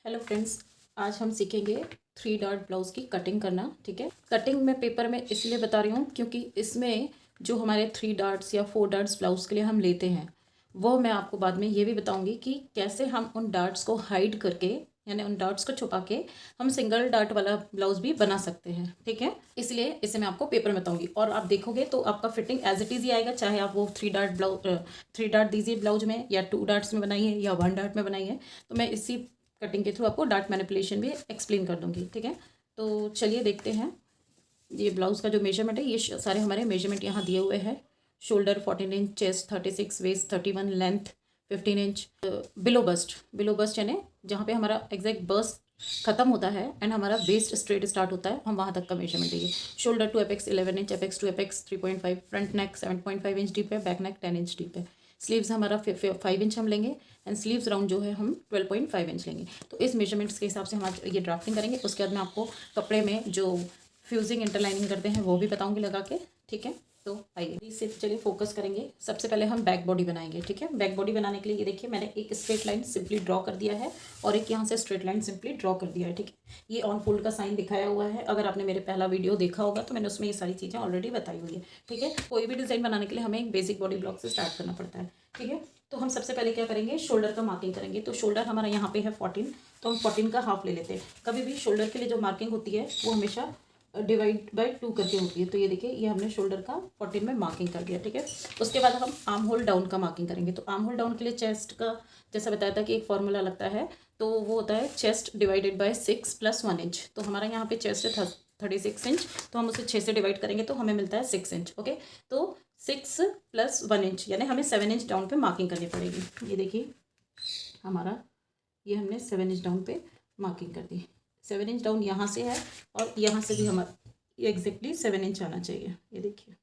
Hello friends, आज हम सीखेंगे 3 डॉट ब्लाउज़ की कटिंग करना। ठीक है, कटिंग मैं पेपर में इसलिए बता रही हूँ क्योंकि इसमें जो हमारे 3 डॉट्स या 4 डॉट्स ब्लाउज़ के लिए हम लेते हैं वो मैं आपको बाद में ये भी बताऊँगी कि कैसे हम उन डॉट्स को हाइड करके, यानी उन डॉट्स को छुपा के हम सिंगल डॉट वाला ब्लाउज़ भी बना सकते हैं। ठीक है, इसलिए इसे मैं आपको पेपर में बताऊँगी और आप देखोगे तो आपका फिटिंग एज इट इज़ ही आएगा, चाहे आप वो 3 डॉट दीजिए ब्लाउज में, या 2 डॉट्स में बनाइए या 1 डॉट में बनाइए। तो मैं इसी कटिंग के थ्रू आपको डॉट मैनिपुलेशन भी एक्सप्लेन कर दूंगी। ठीक है, तो चलिए देखते हैं ये ब्लाउज़ का जो मेजरमेंट है। ये सारे हमारे मेजरमेंट यहाँ दिए हुए हैं। Shoulder 14 inch, chest 36, waist 31, length 15 inch, below bust यानी जहाँ पे हमारा एग्जैक्ट बस्ट खत्म होता है एंड हमारा वेस्ट स्ट्रेट स्टार्ट होता है, हम वहाँ तक का मेजरमेंट देंगे। Shoulder to apex 11 inch, apex to apex 3.5, front neck 7.5 inch deep है, बैक नेक 10 इंच डीप है। स्लीव्स हमारा 5 इंच हम लेंगे एंड स्लीव्स राउंड जो है हम 12.5 इंच लेंगे। तो इस मेजरमेंट्स के हिसाब से हम आज ये ड्राफ्टिंग करेंगे। उसके बाद मैं आपको कपड़े में जो फ्यूजिंग इंटरलाइनिंग करते हैं वो भी बताऊंगी लगा के। ठीक है, तो आइए इससे चलिए फोकस करेंगे। सबसे पहले हम बैक बॉडी बनाएंगे। ठीक है, बैक बॉडी बनाने के लिए ये देखिए मैंने एक स्ट्रेट लाइन सिंपली ड्रॉ कर दिया है और एक यहाँ से स्ट्रेट लाइन सिंपली ड्रॉ कर दिया है। ठीक है, ये ऑन फोल्ड का साइन दिखाया हुआ है। अगर आपने मेरे पहला वीडियो देखा होगा तो मैंने उसमें ये सारी चीज़ें ऑलरेडी बताई हुई है। ठीक है, कोई भी डिज़ाइन बनाने के लिए हमें एक बेसिक बॉडी ब्लॉक से स्टार्ट करना पड़ता है। ठीक है, तो हम सबसे पहले क्या करेंगे, शोल्डर का मार्किंग करेंगे। तो शोल्डर हमारा यहाँ पे है 14, तो हम 14 का हाफ ले लेते हैं। कभी भी शोल्डर के लिए जो मार्किंग होती है वो हमेशा डिवाइड बाय 2 करके होती है। तो ये देखिए ये हमने शोल्डर का 14 में मार्किंग कर दिया। ठीक है, उसके बाद हम आर्म होल डाउन का मार्किंग करेंगे। तो आर्म होल डाउन के लिए चेस्ट का जैसा बताया था कि एक फॉर्मूला लगता है, तो वो होता है चेस्ट डिवाइडेड बाय 6 + 1 इंच। तो हमारा यहाँ पे चेस्ट है 36 इंच, तो हम उसे 6 से डिवाइड करेंगे तो हमें मिलता है 6 इंच। ओके, तो 6 + 1 इंच यानी हमें 7 इंच डाउन पे मार्किंग करनी पड़ेगी। ये देखिए हमारा ये हमने 7 इंच डाउन पे मार्किंग कर दी। 7 इंच डाउन यहाँ से है और यहाँ से भी हमारा एग्जैक्टली 7 इंच आना चाहिए। ये देखिए,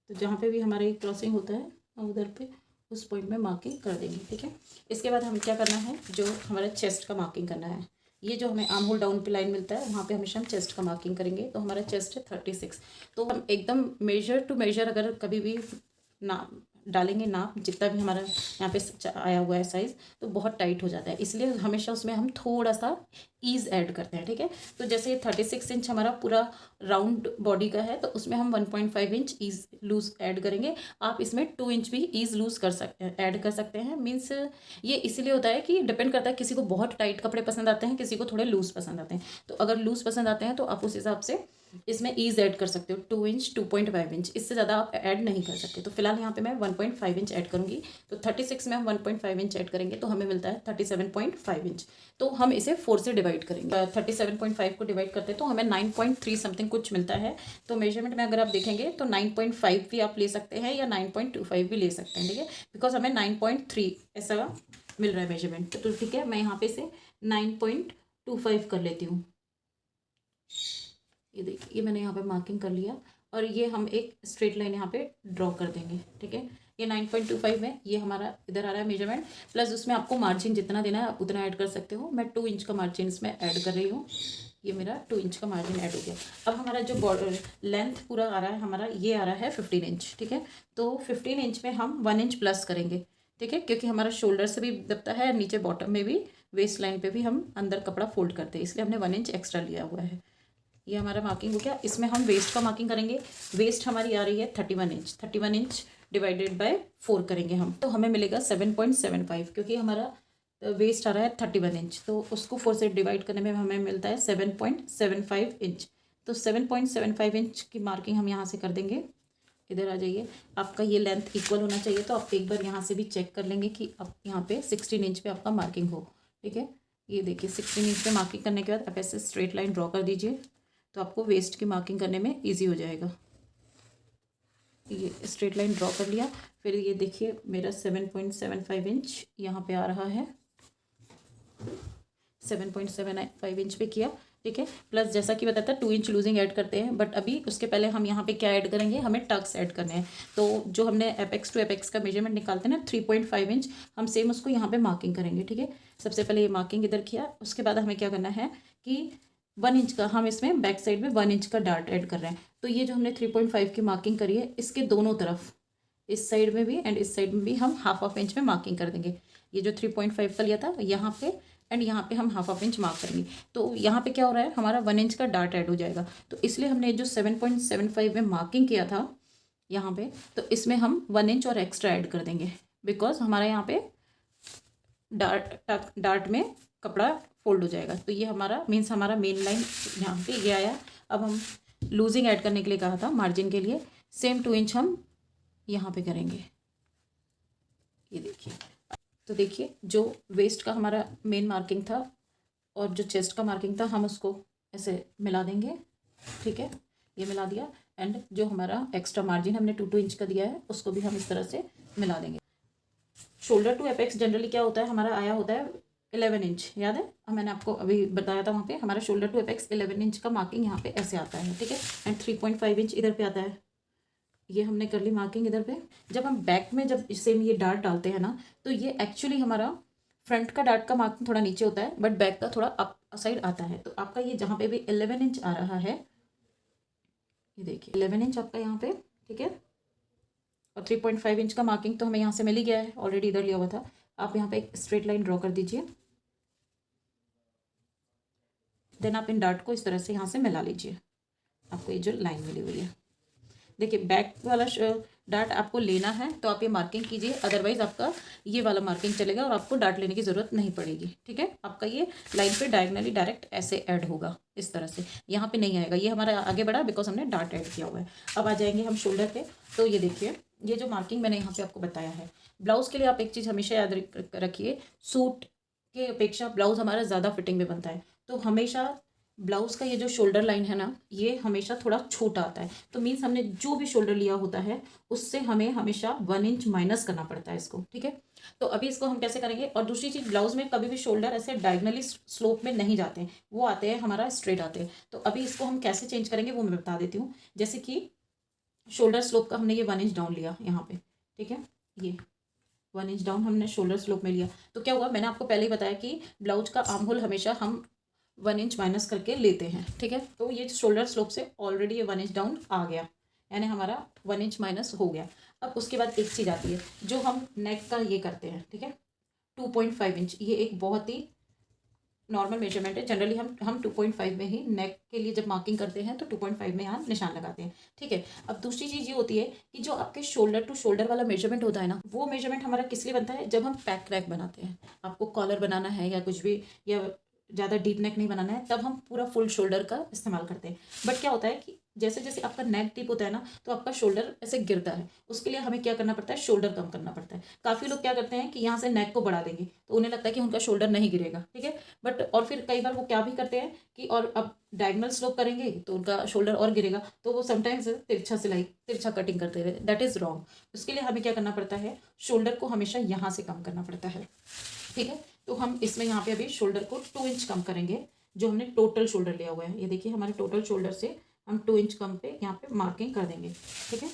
तो जहाँ पे भी हमारा क्रॉसिंग होता है हम उधर पे उस पॉइंट में मार्किंग कर देंगे। ठीक है, इसके बाद हमें क्या करना है, जो हमारा चेस्ट का मार्किंग करना है। ये जो हमें आर्म होल डाउन पे लाइन मिलता है वहाँ पे हमेशा हम चेस्ट का मार्किंग करेंगे। तो हमारा चेस्ट है 36। तो हम एकदम मेजर टू मेजर अगर कभी भी ना डालेंगे नाप, जितना भी हमारा यहाँ पे आया हुआ है साइज़, तो बहुत टाइट हो जाता है। इसलिए हमेशा उसमें हम थोड़ा सा ईज़ ऐड करते हैं। ठीक है, तो जैसे ये 36 इंच हमारा पूरा राउंड बॉडी का है, तो उसमें हम 1.5 इंच ईज लूज़ ऐड करेंगे। आप इसमें 2 इंच भी ईज लूज़ कर सकते हैं, ऐड कर सकते हैं। मीन्स ये इसीलिए होता है कि डिपेंड करता है, किसी को बहुत टाइट कपड़े पसंद आते हैं, किसी को थोड़े लूज़ पसंद आते हैं। तो अगर लूज़ पसंद आते हैं तो आप उस हिसाब से इसमें ईज ऐड कर सकते हो। 2 इंच 2.5 इंच, इससे ज़्यादा आप ऐड नहीं कर सकते। तो फिलहाल यहाँ पे मैं 1.5 इंच ऐड करूँगी। तो 36 में हम 1.5 इंच ऐड करेंगे तो हमें मिलता है 37.5 इंच। तो हम इसे 4 से डिवाइड करेंगे। 37.5 को डिवाइड करते हैं तो हमें 9.3 समथिंग कुछ मिलता है। तो मेजरमेंट में अगर आप देखेंगे तो 9.5 भी आप ले सकते हैं या 9.25 भी ले सकते हैं। ठीक है, बिकॉज हमें 9.3 ऐसा मिल रहा है मेजरमेंट। तो ठीक है, मैं यहाँ पे से 9.25 कर लेती हूँ। ये देखिए ये मैंने यहाँ पे मार्किंग कर लिया और ये हम एक स्ट्रेट लाइन यहाँ पे ड्रॉ कर देंगे। ठीक है, ये 9.25 में ये हमारा इधर आ रहा है मेजरमेंट, प्लस उसमें आपको मार्जिन जितना देना है आप उतना ऐड कर सकते हो। मैं 2 इंच का मार्जिन इसमें ऐड कर रही हूँ। ये मेरा 2 इंच का मार्जिन ऐड हो गया। अब हमारा जो बॉर्डर लेंथ पूरा आ रहा है हमारा, ये आ रहा है 15 इंच। ठीक है, तो 15 इंच में हम 1 इंच प्लस करेंगे। ठीक है, क्योंकि हमारा शोल्डर से भी दबता है, नीचे बॉटम में भी, वेस्ट लाइन पे भी हम अंदर कपड़ा फोल्ड करते हैं, इसलिए हमने 1 इंच एक्स्ट्रा लिया हुआ है। ये हमारा मार्किंग हो गया। इसमें हम वेस्ट का मार्किंग करेंगे। वेस्ट हमारी आ रही है 31 इंच। 31 इंच डिवाइडेड बाय 4 करेंगे हम, तो हमें मिलेगा 7.75, क्योंकि हमारा वेस्ट आ रहा है 31 इंच, तो उसको 4 से डिवाइड करने में हमें मिलता है 7.75 इंच। तो 7.75 इंच की मार्किंग हम यहाँ से कर देंगे। इधर आ जाइए, आपका ये लेंथ इक्वल होना चाहिए, तो आप एक बार यहाँ से भी चेक कर लेंगे कि आप यहाँ पे 16 इंच पे आपका मार्किंग हो। ठीक है, ये देखिए 16 इंच पे मार्किंग करने के बाद आप ऐसे स्ट्रेट लाइन ड्रॉ कर दीजिए, तो आपको वेस्ट की मार्किंग करने में इजी हो जाएगा। ये स्ट्रेट लाइन ड्रॉ कर लिया। फिर ये देखिए मेरा 7.75 इंच यहाँ पे आ रहा है, 7.75 इंच पे किया। ठीक है, प्लस जैसा कि बताया था 2 इंच लूजिंग ऐड करते हैं, बट अभी उसके पहले हम यहाँ पे क्या ऐड करेंगे, हमें टक्स ऐड करने हैं। तो जो हमने एपेक्स टू एपेक्स का मेजरमेंट निकालते हैं ना 3.5 इंच, हम सेम उसको यहाँ पे मार्किंग करेंगे। ठीक है, सबसे पहले ये मार्किंग इधर किया, उसके बाद हमें क्या करना है कि 1 इंच का हम इसमें बैक साइड में 1 इंच का डार्ट ऐड कर रहे हैं। तो ये जो हमने 3.5 की मार्किंग करी है, इसके दोनों तरफ, इस साइड में भी एंड इस साइड में भी हम हाफ इंच में मार्किंग कर देंगे। ये जो 3.5 का लिया था यहाँ पे एंड यहाँ पे हम हाफ इंच मार्क करेंगे। तो यहाँ पे क्या हो रहा है, हमारा 1 इंच का डार्ट ऐड हो जाएगा। तो इसलिए हमने जो 7.75 में मार्किंग किया था यहाँ पे, तो इसमें हम 1 इंच और एक्स्ट्रा ऐड कर देंगे, बिकॉज हमारा यहाँ पे डार्ट में कपड़ा फोल्ड हो जाएगा। तो ये हमारा मीन्स हमारा मेन लाइन यहाँ पे ये आया। अब हम लूजिंग ऐड करने के लिए कहा था मार्जिन के लिए, सेम 2 इंच हम यहाँ पे करेंगे। ये देखिए, तो देखिए जो वेस्ट का हमारा मेन मार्किंग था और जो चेस्ट का मार्किंग था, हम उसको ऐसे मिला देंगे। ठीक है, ये मिला दिया। एंड जो हमारा एक्स्ट्रा मार्जिन हमने 2 इंच का दिया है, उसको भी हम इस तरह से मिला देंगे। शोल्डर टू एपेक्स जनरली क्या होता है, हमारा आया होता है 11 इंच, याद है, मैंने आपको अभी बताया था वहाँ पे हमारा शोल्डर टू एपेक्स 11 इंच का मार्किंग यहाँ पे ऐसे आता है। ठीक है, एंड 3.5 इंच इधर पे आता है। ये हमने कर ली मार्किंग इधर पे। जब हम बैक में जब सेम ये डार्ट डालते हैं ना, तो ये एक्चुअली हमारा फ्रंट का डार्ट का मार्किंग थोड़ा नीचे होता है, बट बैक का थोड़ा अप साइड आता है। तो आपका ये जहाँ पे भी 11 इंच आ रहा है, ये देखिए 11 इंच आपका यहाँ पे। ठीक है, और 3.5 इंच का मार्किंग तो हमें यहाँ से मिल ही गया है, ऑलरेडी इधर लिया हुआ था। आप यहाँ पे एक स्ट्रेट लाइन ड्रॉ कर दीजिए, देन आप इन डार्ट को इस तरह से यहाँ से मिला लीजिए। आपको ये जो लाइन मिली हुई है, देखिए बैक वाला डार्ट आपको लेना है तो आप ये मार्किंग कीजिए, अदरवाइज आपका ये वाला मार्किंग चलेगा और आपको डार्ट लेने की ज़रूरत नहीं पड़ेगी। ठीक है, आपका ये लाइन पे डायगनली डायरेक्ट ऐसे ऐड होगा, इस तरह से यहाँ पे नहीं आएगा। ये हमारा आगे बढ़ा बिकॉज हमने डार्ट ऐड किया हुआ है। अब आ जाएंगे हम शोल्डर पे। तो ये देखिए, ये जो मार्किंग मैंने यहाँ पे आपको बताया है, ब्लाउज़ के लिए आप एक चीज़ हमेशा याद रखिए, सूट के अपेक्षा ब्लाउज़ हमारा ज़्यादा फिटिंग में बनता है। तो हमेशा ब्लाउज़ का ये जो शोल्डर लाइन है ना, ये हमेशा थोड़ा छोटा आता है। तो मीन्स हमने जो भी शोल्डर लिया होता है उससे हमें हमेशा 1 इंच माइनस करना पड़ता है इसको। ठीक है, तो अभी इसको हम कैसे करेंगे। और दूसरी चीज़, ब्लाउज़ में कभी भी शोल्डर ऐसे डायगनली स्लोप में नहीं जाते हैं, वो आते हैं हमारा स्ट्रेट आते हैं। तो अभी इसको हम कैसे चेंज करेंगे वो मैं बता देती हूँ। जैसे कि शोल्डर स्लोप का हमने ये 1 इंच डाउन लिया यहाँ पे। ठीक है, ये 1 इंच डाउन हमने शोल्डर स्लोप में लिया, तो क्या हुआ, मैंने आपको पहले ही बताया कि ब्लाउज का आर्म होल हमेशा हम 1 इंच माइनस करके लेते हैं। ठीक है, तो ये शोल्डर स्लोप से ऑलरेडी ये 1 इंच डाउन आ गया, यानी हमारा 1 इंच माइनस हो गया। अब उसके बाद एक चीज़ आती है जो हम नेक का ये करते हैं। ठीक है, 2.5 इंच, ये एक बहुत ही नॉर्मल मेजरमेंट है। जनरली हम 2.5 में ही नेक के लिए जब मार्किंग करते हैं तो 2.5 में यहाँ निशान लगाते हैं। ठीक है, अब दूसरी चीज़ ये होती है कि जो आपके शोल्डर टू शोल्डर वाला मेजरमेंट होता है ना, वो मेजरमेंट हमारा किस लिए बनता है, जब हम पैक नेक बनाते हैं, आपको कॉलर बनाना है या कुछ भी, या ज़्यादा डीप नेक नहीं बनाना है, तब हम पूरा फुल शोल्डर का इस्तेमाल करते हैं। बट क्या होता है कि जैसे जैसे आपका नेक डीप होता है ना, तो आपका शोल्डर ऐसे गिरता है। उसके लिए हमें क्या करना पड़ता है, शोल्डर कम करना पड़ता है। काफ़ी लोग क्या करते हैं कि यहाँ से नेक को बढ़ा देंगे तो उन्हें लगता है कि उनका शोल्डर नहीं गिरेगा। ठीक है, बट और फिर कई बार वो क्या भी करते हैं कि और अब डायगनल स्लोप करेंगे तो उनका शोल्डर और गिरेगा, तो वो समटाइम्स तिरछा सिलाई, तिरछा कटिंग करते रहे, दैट इज़ रॉन्ग। उसके लिए हमें क्या करना पड़ता है, शोल्डर को हमेशा यहाँ से कम करना पड़ता है। ठीक है, तो हम इसमें यहाँ पे अभी शोल्डर को 2 इंच कम करेंगे, जो हमने टोटल शोल्डर लिया हुआ है। ये देखिए, हमारे टोटल शोल्डर से हम 2 इंच कम पे यहाँ पे मार्किंग कर देंगे। ठीक है,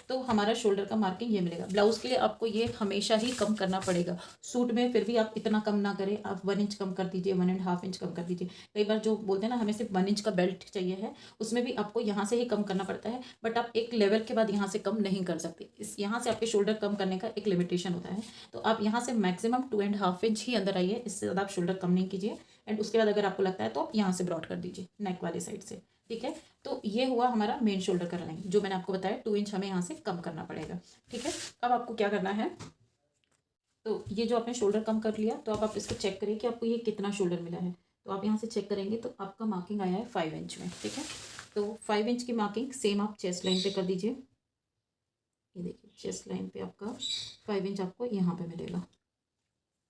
तो हमारा शोल्डर का मार्किंग ये मिलेगा। ब्लाउज़ के लिए आपको ये हमेशा ही कम करना पड़ेगा। सूट में फिर भी आप इतना कम ना करें, आप 1 इंच कम कर दीजिए, 1.5 इंच कम कर दीजिए। कई बार जो बोलते हैं ना हमें सिर्फ 1 इंच का बेल्ट चाहिए है, उसमें भी आपको यहाँ से ही कम करना पड़ता है, बट आप एक लेवल के बाद यहाँ से कम नहीं कर सकते। इस यहाँ से आपके शोल्डर कम करने का एक लिमिटेशन होता है। तो आप यहाँ से मैक्सिमम 2.5 इंच ही अंदर आइए, इससे ज़्यादा आप शोल्डर कम नहीं कीजिए। एंड उसके बाद अगर आपको लगता है तो आप यहाँ से ब्रॉड कर दीजिए नेक वाली साइड से। ठीक है, तो ये हुआ हमारा मेन शोल्डर का लाइन, जो मैंने आपको बताया 2 इंच हमें यहाँ से कम करना पड़ेगा। ठीक है, अब आपको क्या करना है, तो ये जो आपने शोल्डर कम कर लिया, तो अब आप इसको चेक करिए कि आपको ये कितना शोल्डर मिला है। तो आप यहाँ से चेक करेंगे तो आपका मार्किंग आया है 5 इंच में। ठीक है, तो 5 इंच की मार्किंग सेम आप चेस्ट लाइन पे कर दीजिए। ये देखिए, चेस्ट लाइन पे आपका 5 इंच आपको यहाँ पे मिलेगा।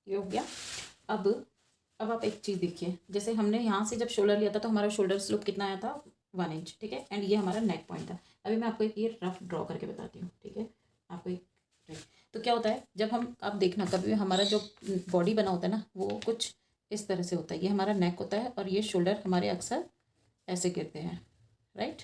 ये हो गया। अब आप एक चीज़ देखिए, जैसे हमने यहाँ से जब शोल्डर लिया था तो हमारा शोल्डर स्लोप कितना आया था, 1 इंच। ठीक है, एंड ये हमारा नेक पॉइंट था। अभी मैं आपको एक ये रफ ड्रॉ करके बताती हूँ। ठीक है, आपको एक तो क्या होता है, जब हम, आप देखना कभी भी हमारा जो बॉडी बना होता है ना, वो कुछ इस तरह से होता है। ये हमारा नेक होता है और ये शोल्डर हमारे अक्सर ऐसे गिरते हैं, राइट,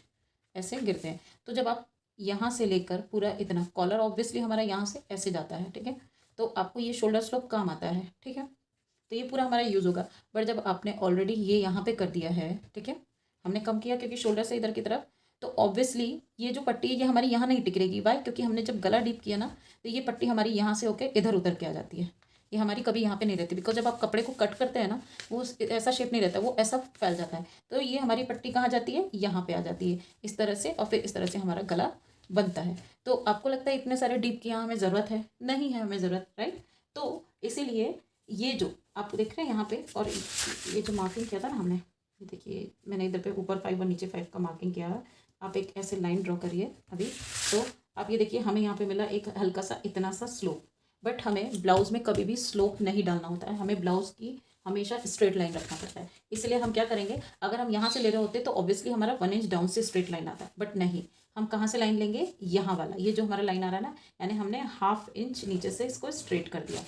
ऐसे गिरते हैं। तो जब आप यहाँ से लेकर पूरा इतना, कॉलर ऑब्वियसली हमारा यहाँ से ऐसे जाता है। ठीक है, तो आपको ये शोल्डर स्लोप काम आता है। ठीक है, तो ये पूरा हमारा यूज़ होगा। बट जब आपने ऑलरेडी ये यहाँ पे कर दिया है, ठीक है, हमने कम किया क्योंकि शोल्डर से इधर की तरफ, तो ऑब्वियसली ये जो पट्टी है ये हमारी यहाँ नहीं टिक रहेगी। वाई, क्योंकि हमने जब गला डीप किया ना, तो ये पट्टी हमारी यहाँ से होकर इधर उधर के आ जाती है। ये हमारी कभी यहाँ पे नहीं रहती, बिकॉज जब आप कपड़े को कट करते हैं ना वो ऐसा शेप नहीं रहता, वो ऐसा फैल जाता है। तो ये हमारी पट्टी कहाँ जाती है, यहाँ पे आ जाती है इस तरह से, और फिर इस तरह से हमारा गला बनता है। तो आपको लगता है इतने सारे डीप की यहाँ हमें ज़रूरत है? नहीं है हमें ज़रूरत, राइट। तो इसीलिए ये जो आप देख रहे हैं यहाँ पे, और ये जो मार्किंग किया था ना हमने, ये देखिए मैंने इधर पे ऊपर 5 और नीचे 5 का मार्किंग किया है। आप एक ऐसे लाइन ड्रॉ करिए अभी। तो आप ये देखिए हमें यहाँ पे मिला एक हल्का सा इतना सा स्लोप, बट हमें ब्लाउज़ में कभी भी स्लोप नहीं डालना होता है, हमें ब्लाउज़ की हमेशा स्ट्रेट लाइन रखना पड़ता है। इसलिए हम क्या करेंगे, अगर हम यहाँ से ले रहे होते तो ऑब्वियसली हमारा 1 इंच डाउन से स्ट्रेट लाइन आता है, बट नहीं, हम कहाँ से लाइन लेंगे, यहाँ वाला, ये जो हमारा लाइन आ रहा है ना, यानी हमने 1/2 इंच नीचे से इसको स्ट्रेट कर दिया।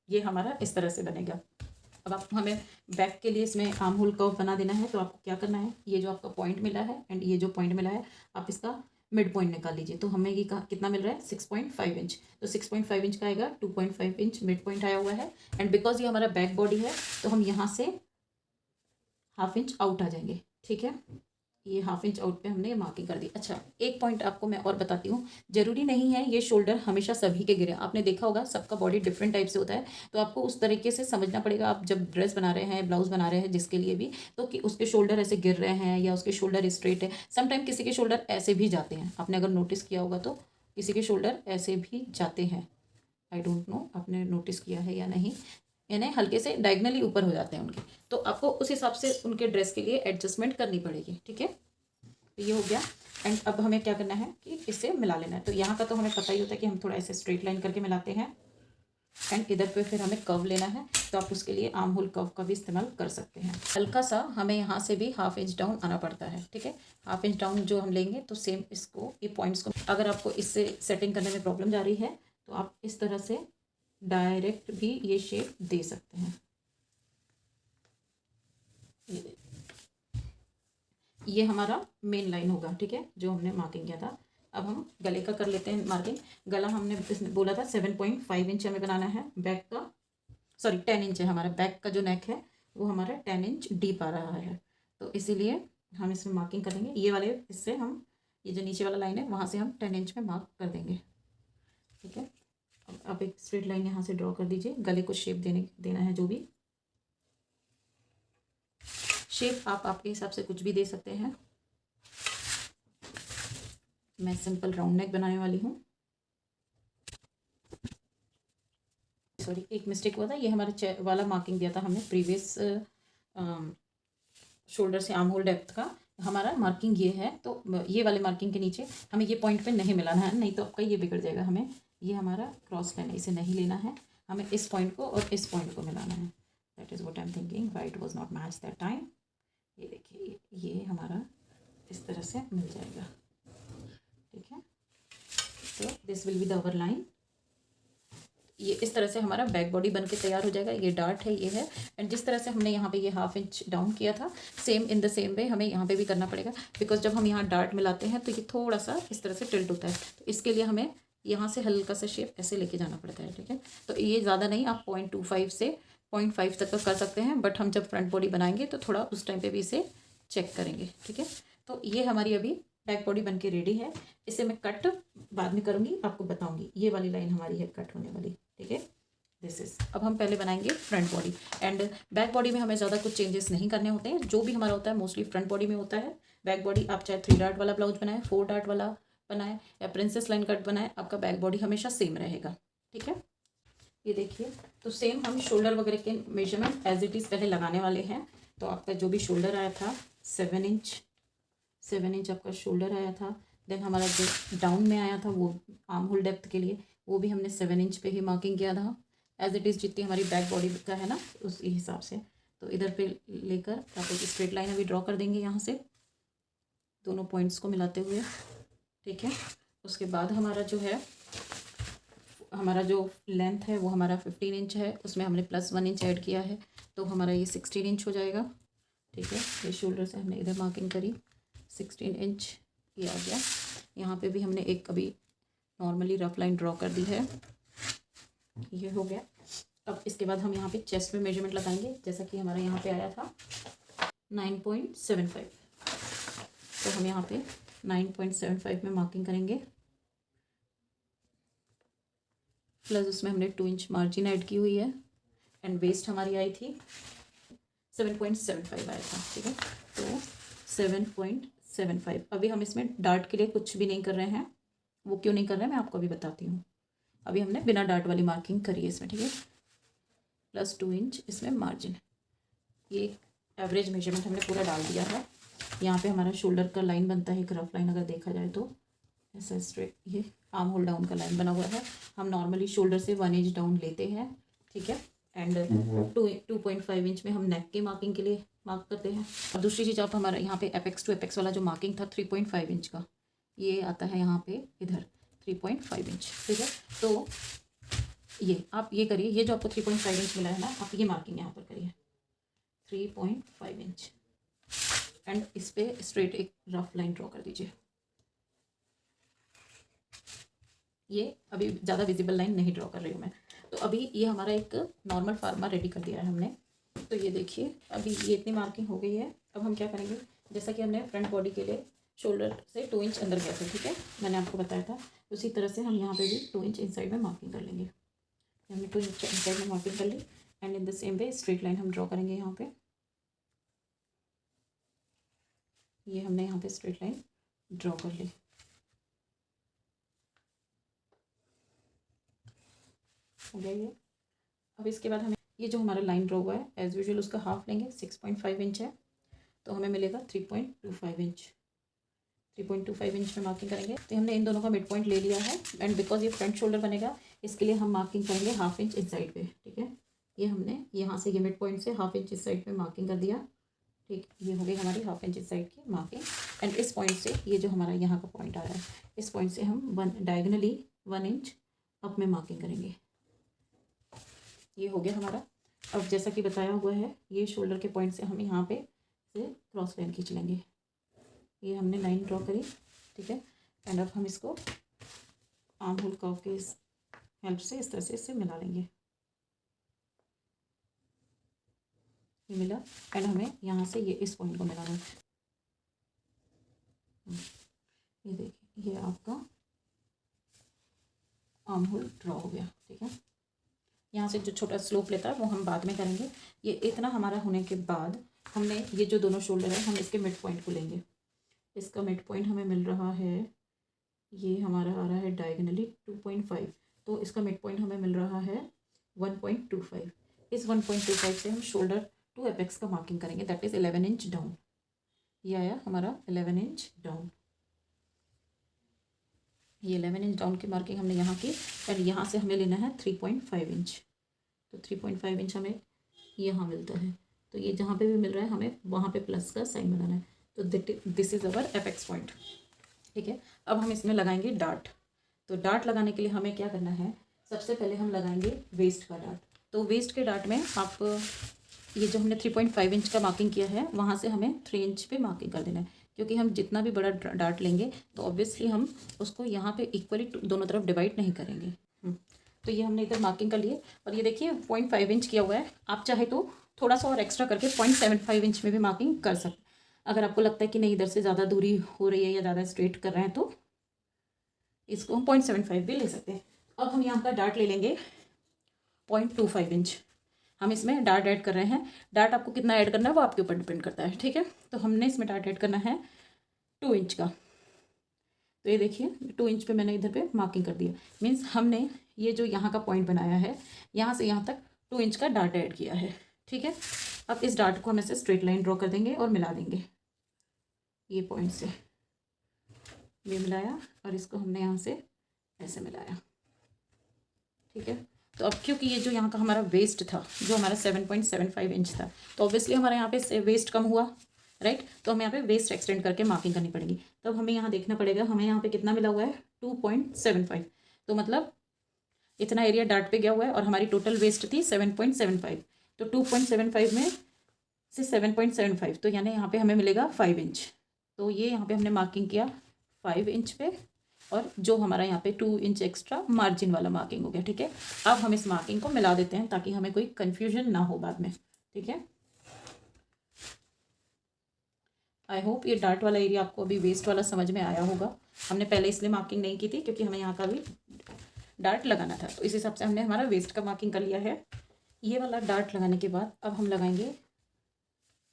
ये हमारा इस तरह से बनेगा। अब आप हमें बैक के लिए इसमें आर्म होल कर्व बना देना है, तो आपको क्या करना है, ये जो आपका पॉइंट मिला है एंड ये जो पॉइंट मिला है, आप इसका मिड पॉइंट निकाल लीजिए। तो हमें ये कितना मिल रहा है, 6.5 इंच। तो 6.5 इंच का आएगा, 2.5 इंच मिड पॉइंट आया हुआ है। एंड बिकॉज ये हमारा बैक बॉडी है तो हम यहाँ से 1/2 इंच आउट आ जाएंगे, ठीक है। ये 1/2 इंच आउट पे हमने ये मार्किंग कर दी। अच्छा, एक पॉइंट आपको मैं और बताती हूँ, जरूरी नहीं है ये शोल्डर हमेशा सभी के गिरे। आपने देखा होगा सबका बॉडी डिफरेंट टाइप से होता है, तो आपको उस तरीके से समझना पड़ेगा। आप जब ड्रेस बना रहे हैं, ब्लाउज बना रहे हैं जिसके लिए भी, तो कि उसके शोल्डर ऐसे गिर रहे हैं या उसके शोल्डर स्ट्रेट है। समटाइम किसी के शोल्डर ऐसे भी जाते हैं, आपने अगर नोटिस किया होगा तो किसी के शोल्डर ऐसे भी जाते हैं। आई डोंट नो आपने नोटिस किया है या नहीं, यानी हल्के से डायगनली ऊपर हो जाते हैं उनके। तो आपको उस हिसाब से उनके ड्रेस के लिए एडजस्टमेंट करनी पड़ेगी, ठीक है। तो ये हो गया। एंड अब हमें क्या करना है कि इसे मिला लेना है। तो यहाँ का तो हमें पता ही होता है कि हम थोड़ा ऐसे स्ट्रेट लाइन करके मिलाते हैं। एंड इधर पे फिर हमें कर्व लेना है, तो आप उसके लिए आर्म होल कर्व का भी इस्तेमाल कर सकते हैं। हल्का सा हमें यहाँ से भी 1/2 इंच डाउन आना पड़ता है, ठीक है। 1/2 इंच डाउन जो हम लेंगे, तो सेम इसको, ये पॉइंट्स को, अगर आपको इससे सेटिंग करने में प्रॉब्लम जा रही है तो आप इस तरह से डायरेक्ट भी ये शेप दे सकते हैं। ये हमारा मेन लाइन होगा, ठीक है, जो हमने मार्किंग किया था। अब हम गले का कर लेते हैं मार्किंग। गला हमने बोला था 7.5 इंच हमें बनाना है। बैक का 10 इंच है हमारा, बैक का जो नेक है वो हमारा 10 इंच डीप आ रहा है। तो इसीलिए हम इसमें मार्किंग करेंगे, ये वाले इससे हम, ये जो नीचे वाला लाइन है वहाँ से हम 10 इंच में मार्क कर देंगे, ठीक है। अब आप एक स्ट्रेट लाइन यहाँ से ड्रॉ कर दीजिए। गले को शेप देना है, जो भी शेप आप आपके हिसाब से कुछ भी दे सकते हैं। मैं सिंपल राउंड नेक बनाने वाली हूँ। सॉरी, एक मिस्टेक हुआ था, ये हमारा वाला मार्किंग दिया था हमने प्रीवियस शोल्डर से आर्म होल डेप्थ का हमारा मार्किंग ये है। तो ये वाले मार्किंग के नीचे हमें ये पॉइंट पे नहीं मिलाना है, नहीं तो आपका ये बिगड़ जाएगा। हमें ये हमारा क्रॉस लाइन है, इसे नहीं लेना है, हमें इस पॉइंट को और इस पॉइंट को मिलाना है। That is what I am thinking, why it was not match that time. ये देखिए ये हमारा इस तरह से मिल जाएगा, ठीक है। तो this will be the our line. ये इस तरह से हमारा बैक बॉडी बन के तैयार हो जाएगा। ये डार्ट है, ये है। एंड जिस तरह से हमने यहाँ पे ये 1/2 इंच डाउन किया था, सेम इन द सेम वे हमें यहाँ पे भी करना पड़ेगा। बिकॉज जब हम यहाँ डार्ट मिलाते हैं तो ये थोड़ा सा इस तरह से टिल्ट होता है, तो इसके लिए हमें यहाँ से हल्का सा शेप ऐसे लेके जाना पड़ता है, ठीक है। तो ये ज़्यादा नहीं, आप 0.25 से 0.5 तक का कर सकते हैं, बट हम जब फ्रंट बॉडी बनाएंगे तो थोड़ा उस टाइम पे भी इसे चेक करेंगे, ठीक है। तो ये हमारी अभी बैक बॉडी बन के रेडी है। इसे मैं कट बाद में करूँगी, आपको बताऊँगी। ये वाली लाइन हमारी है कट होने वाली, ठीक है। दिस इज, अब हम पहले बनाएंगे front body. And back body में हमें ज़्यादा कुछ चेंजेस नहीं करने होते हैं, जो भी हमारा होता है मोस्टली फ्रंट बॉडी में होता है। बैक बॉडी आप चाहे 3 डार्ट वाला ब्लाउज बनाए, 4 डार्ट वाला बनाए या प्रिंसेस लाइन कट बनाए, आपका बैक बॉडी हमेशा सेम रहेगा, ठीक है। ये देखिए, तो सेम हम शोल्डर वगैरह के मेजरमेंट एज इट इज़ पहले लगाने वाले हैं। तो आपका जो भी शोल्डर आया था 7 इंच आपका शोल्डर आया था। देन हमारा जो डाउन में आया था वो आर्म होल डेप्थ के लिए, वो भी हमने 7 इंच पे ही मार्किंग किया था एज इट इज़, जितनी हमारी बैक बॉडी का है ना उसी हिसाब से। तो इधर पे लेकर आप एक स्ट्रेट लाइन अभी ड्रॉ कर देंगे यहाँ से दोनों पॉइंट्स को मिलाते हुए, ठीक है। उसके बाद हमारा जो है, हमारा जो लेंथ है वो हमारा 15 इंच है, उसमें हमने +1 इंच ऐड किया है, तो हमारा ये 16 इंच हो जाएगा, ठीक है। ये शोल्डर से हमने इधर मार्किंग करी, 16 इंच ये आ गया। यहाँ पे भी हमने एक अभी नॉर्मली रफ लाइन ड्रॉ कर दी है, ये हो गया। अब इसके बाद हम यहाँ पे चेस्ट में मेजरमेंट लगाएंगे, जैसा कि हमारा यहाँ पे आया था 9.75, तो हम यहाँ पे 9.75 में मार्किंग करेंगे। प्लस उसमें हमने 2 इंच मार्जिन ऐड की हुई है, एंड वेस्ट हमारी आई थी 7.75 आया था, ठीक है। तो 7.75। अभी हम इसमें डार्ट के लिए कुछ भी नहीं कर रहे हैं। वो क्यों नहीं कर रहे हैं मैं आपको अभी बताती हूँ। अभी हमने बिना डार्ट वाली मार्किंग करी है इसमें, ठीक है। +2 इंच इसमें मार्जिन, ये एवरेज मेजरमेंट हमने पूरा डाल दिया है। यहाँ पे हमारा शोल्डर का लाइन बनता है, एक रफ लाइन अगर देखा जाए तो ऐसा स्ट्रेट, ये आर्म होल डाउन का लाइन बना हुआ है। हम नॉर्मली शोल्डर से 1 इंच डाउन लेते हैं, ठीक है। एंड 2.5 इंच में हम नेक की मार्किंग के लिए मार्क करते हैं। और दूसरी चीज़, आप हमारा यहाँ पे एपेक्स टू एपेक्स वाला जो मार्किंग था 3.5 इंच का, ये आता है यहाँ पे इधर 3.5 इंच, ठीक है। तो ये आप ये करिए, ये जो आपको 3.5 इंच मिला है ना, आप ये मार्किंग यहाँ पर करिए 3.5 इंच एंड इस पे स्ट्रेट एक रफ लाइन ड्रॉ कर दीजिए। ये अभी ज़्यादा विजिबल लाइन नहीं ड्रॉ कर रही हूँ मैं। तो अभी ये हमारा एक नॉर्मल फार्मा रेडी कर दिया है हमने। तो ये देखिए अभी ये इतनी मार्किंग हो गई है। अब हम क्या करेंगे, जैसा कि हमने फ्रंट बॉडी के लिए शोल्डर से 2 इंच अंदर गए थे, ठीक है, मैंने आपको बताया था, उसी तरह से हम यहाँ पे भी 2 इंच इनसाइड में मार्किंग कर लेंगे। हमने 2 इंच इनसाइड में मार्किंग कर ली and in the same way straight line हम ड्रॉ करेंगे यहाँ पे। ये हमने यहाँ पे स्ट्रेट लाइन ड्रॉ कर ली। हो गया ये। अब इसके बाद हमें ये जो हमारा लाइन ड्रॉ हुआ है एज यूजुअल उसका हाफ लेंगे, 6.5 इंच है, तो हमें मिलेगा 3.25 इंच। 3.25 इंच में मार्किंग करेंगे। तो हमने इन दोनों का मिड पॉइंट ले लिया है एंड बिकॉज ये फ्रंट शोल्डर बनेगा इसके लिए हम मार्किंग करेंगे 1/2 इंच इस साइड पे, ठीक है। ये हमने यहाँ से ये मिड पॉइंट से 1/2 इंच इस साइड पे मार्किंग कर दिया, ठीक। ये हो गई हमारी 1/2 इंच इस साइड की मार्किंग एंड इस पॉइंट से ये जो हमारा यहाँ का पॉइंट आ रहा है, इस पॉइंट से हम डायगनली 1 इंच अप में मार्किंग करेंगे। ये हो गया हमारा। अब जैसा कि बताया हुआ है, ये शोल्डर के पॉइंट से हम यहाँ पे से क्रॉस लाइन खींच लेंगे। ये हमने लाइन ड्रॉ करी, ठीक है। एंड अब हम इसको आर्म होल कर्व के हेल्प से इस तरह से इससे मिला लेंगे। ये मिला एंड हमें यहाँ से ये इस पॉइंट को मिलाना है। ये देखिए ये आपका आर्म होल ड्रॉ हो गया, ठीक है। यहाँ से जो छोटा स्लोप लेता है वो हम बाद में करेंगे। ये इतना हमारा होने के बाद हमने ये जो दोनों शोल्डर है हम इसके मिड पॉइंट को लेंगे। इसका मिड पॉइंट हमें मिल रहा है, ये हमारा आ रहा है डायगनली 2.5, तो इसका मिड पॉइंट हमें मिल रहा है 1.25। इस 1.25 से हम शोल्डर टू एपेक्स का मार्किंग करेंगे, दैट इज़ 11 इंच डाउन। ये आया हमारा 11 इंच डाउन। ये 11 इंच डाउन की मार्किंग हमने यहाँ की और यहाँ से हमें लेना है 3.5 इंच। तो 3.5 इंच हमें यहाँ मिलता है, तो ये जहाँ पे भी मिल रहा है हमें वहाँ पे प्लस का साइन बनाना है। तो this is our apex point, ठीक है। अब हम इसमें लगाएंगे डार्ट। तो डार्ट लगाने के लिए हमें क्या करना है, सबसे पहले हम लगाएंगे वेस्ट का डार्ट। तो वेस्ट के डार्ट में आप ये जो हमने 3.5 इंच का मार्किंग किया है वहाँ से हमें 3 इंच पे मार्किंग कर देना है, क्योंकि हम जितना भी बड़ा डार्ट लेंगे तो ऑब्वियसली हम उसको यहाँ पे इक्वली दोनों तरफ डिवाइड नहीं करेंगे। तो ये हमने इधर मार्किंग कर लिए और ये देखिए 0.5 इंच किया हुआ है। आप चाहे तो थोड़ा सा और एक्स्ट्रा करके 0.75 इंच में भी मार्किंग कर सकते। अगर आपको लगता है कि नहीं इधर से ज़्यादा दूरी हो रही है या ज़्यादा स्ट्रेट कर रहे हैं तो इसको हम 0.75 भी ले सकते हैं। अब हम यहाँ का डार्ट ले लेंगे 0.25 इंच। हम इसमें डार्ट ऐड कर रहे हैं। डार्ट आपको कितना ऐड करना है वो आपके ऊपर डिपेंड करता है, ठीक है। तो हमने इसमें डार्ट ऐड करना है 2 इंच का। तो ये देखिए 2 इंच पे मैंने इधर पे मार्किंग कर दिया, मीन्स हमने ये जो यहाँ का पॉइंट बनाया है यहाँ से यहाँ तक 2 इंच का डार्ट ऐड किया है, ठीक है। अब इस डार्ट को हम ऐसे स्ट्रेट लाइन ड्रॉ कर देंगे और मिला देंगे। ये पॉइंट से ये मिलाया और इसको हमने यहाँ से ऐसे मिलाया, ठीक है। तो अब क्योंकि ये जो यहाँ का हमारा वेस्ट था जो हमारा 7.75 इंच था, तो ऑब्वियसली हमारे यहाँ पे वेस्ट कम हुआ, राइट। तो हमें यहाँ पे वेस्ट एक्सटेंड करके मार्किंग करनी पड़ेगी। तब हमें यहाँ देखना पड़ेगा हमें यहाँ पे कितना मिला हुआ है 2.75। तो मतलब इतना एरिया डार्ट पे गया हुआ है और हमारी टोटल वेस्ट थी 7.75। तो 2.75 में से 7.75 तो यानी यहाँ पे हमें मिलेगा 5 इंच। तो ये यहाँ पे हमने मार्किंग किया 5 इंच पे और जो हमारा यहाँ पे 2 इंच एक्स्ट्रा मार्जिन वाला मार्किंग हो गया, ठीक है। अब हम इस मार्किंग को मिला देते हैं ताकि हमें कोई कन्फ्यूजन ना हो बाद में, ठीक है। आई होप ये डार्ट वाला एरिया आपको अभी वेस्ट वाला समझ में आया होगा। हमने पहले इसलिए मार्किंग नहीं की थी क्योंकि हमें यहाँ का भी डार्ट लगाना था, तो इस हिसाब से हमने हमारा वेस्ट का मार्किंग कर लिया है। ये वाला डार्ट लगाने के बाद अब हम लगाएंगे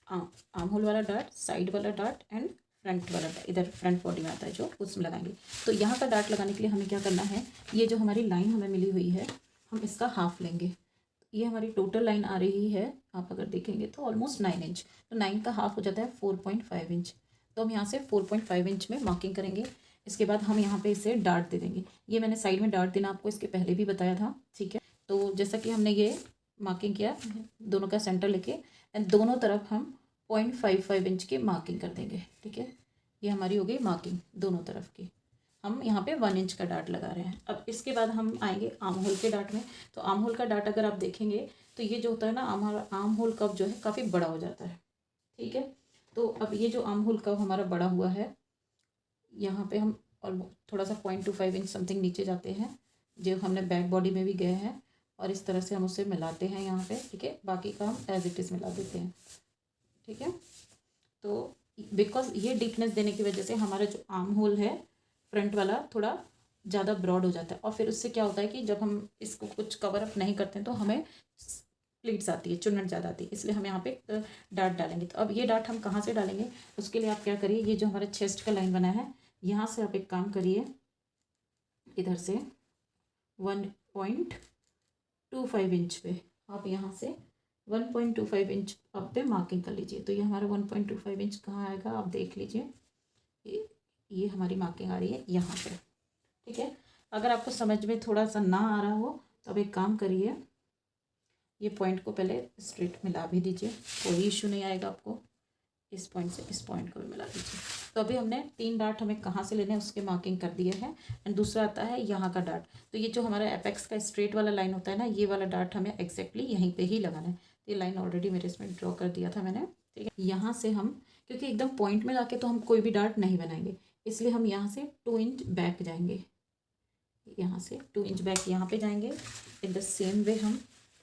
आर्म होल वाला डार्ट, साइड वाला डार्ट एंड फ्रंट वाला डार्ट, इधर फ्रंट बॉडी में आता है जो, उसमें लगाएंगे। तो यहाँ का डार्ट लगाने के लिए हमें क्या करना है, ये जो हमारी लाइन हमें मिली हुई है हम इसका हाफ लेंगे। ये हमारी टोटल लाइन आ रही है, आप अगर देखेंगे तो ऑलमोस्ट 9 इंच, तो 9 का हाफ हो जाता है 4.5 इंच। तो हम यहाँ से 4.5 इंच में मार्किंग करेंगे। इसके बाद हम यहाँ पे इसे डार्ट दे देंगे। ये मैंने साइड में डार्ट देना आपको इसके पहले भी बताया था, ठीक है। तो जैसा कि हमने ये मार्किंग किया दोनों का सेंटर लेके, एंड दोनों तरफ हम 0.55 इंच की मार्किंग कर देंगे, ठीक है। ये हमारी हो गई मार्किंग दोनों तरफ की। हम यहाँ पे 1 इंच का डार्ट लगा रहे हैं। अब इसके बाद हम आएंगे आर्म होल के डार्ट में। तो आर्म होल का डार्ट अगर आप देखेंगे तो ये जो होता है ना, आर्म होल कव जो है काफ़ी बड़ा हो जाता है, ठीक है। तो अब ये जो आर्म होल कव हमारा बड़ा हुआ है, यहाँ पे हम ऑलमोस्ट थोड़ा सा 0.25 इंच समथिंग नीचे जाते हैं, जो हमने बैक बॉडी में भी गए हैं, और इस तरह से हम उसे मिलाते हैं यहाँ पे, ठीक है। बाकी का हम एज इट इज़ मिला देते हैं, ठीक है। तो बिकॉज ये डीपनेस देने की वजह से हमारा जो आर्म होल है फ्रंट वाला थोड़ा ज़्यादा ब्रॉड हो जाता है, और फिर उससे क्या होता है कि जब हम इसको कुछ कवर अप नहीं करते हैं तो हमें प्लीट्स आती है, चुन्नट ज़्यादा आती है, इसलिए हम यहाँ पे डार्ट डालेंगे। तो अब ये डार्ट हम कहाँ से डालेंगे, उसके लिए आप क्या करिए, ये जो हमारा चेस्ट का लाइन बना है यहाँ से आप एक काम करिए, इधर से 1.25 इंच पे आप यहाँ से 1.25 इंच अब पे मार्किंग कर लीजिए। तो ये हमारा 1.25 इंच कहाँ आएगा आप देख लीजिए, ये हमारी मार्किंग आ रही है यहाँ पे, ठीक है। अगर आपको समझ में थोड़ा सा ना आ रहा हो तो अब एक काम करिए, ये पॉइंट को पहले स्ट्रेट मिला भी दीजिए, कोई इशू नहीं आएगा आपको। इस पॉइंट से इस पॉइंट को भी मिला दीजिए। तो अभी हमने 3 डार्ट हमें कहाँ से लेने हैं उसके मार्किंग कर दिए हैं, एंड दूसरा आता है यहाँ का डार्ट। तो ये जो हमारा एपेक्स का स्ट्रेट वाला लाइन होता है ना, ये वाला डार्ट हमें एक्जैक्टली यहीं पे ही लगाना है। ये लाइन ऑलरेडी मेरे इसमें ड्रॉ कर दिया था मैंने, ठीक है। यहाँ से हम, क्योंकि एकदम पॉइंट में लाके तो हम कोई भी डार्ट नहीं बनाएंगे, इसलिए हम यहाँ से 2 इंच बैक जाएंगे, यहाँ से 2 इंच बैक यहाँ पे जाएंगे। इन द सेम वे हम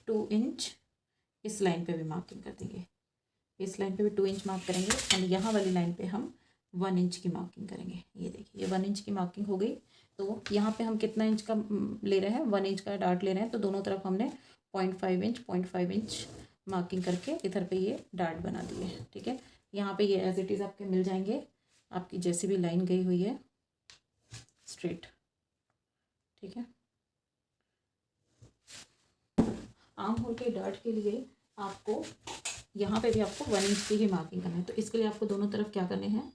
2 इंच इस लाइन पे भी मार्किंग कर देंगे, इस लाइन पे भी 2 इंच मार्क करेंगे, एंड यहाँ वाली लाइन पे हम 1 इंच की मार्किंग करेंगे। ये देखिए, ये 1 इंच की मार्किंग हो गई। तो यहाँ पे हम कितना इंच का ले रहे हैं, 1 इंच का डार्ट ले रहे हैं, तो दोनों तरफ हमने 0.5 इंच मार्किंग करके इधर पे ये डार्ट बना दिए, ठीक है। यहाँ पे ये एज इट इज़ आपके मिल जाएंगे, आपकी जैसी भी लाइन गई हुई है स्ट्रेट, ठीक है। आर्म होल के डार्ट के लिए आपको यहाँ पे भी आपको 1 इंच की ही मार्किंग करना है। तो इसके लिए आपको दोनों तरफ क्या करने हैं,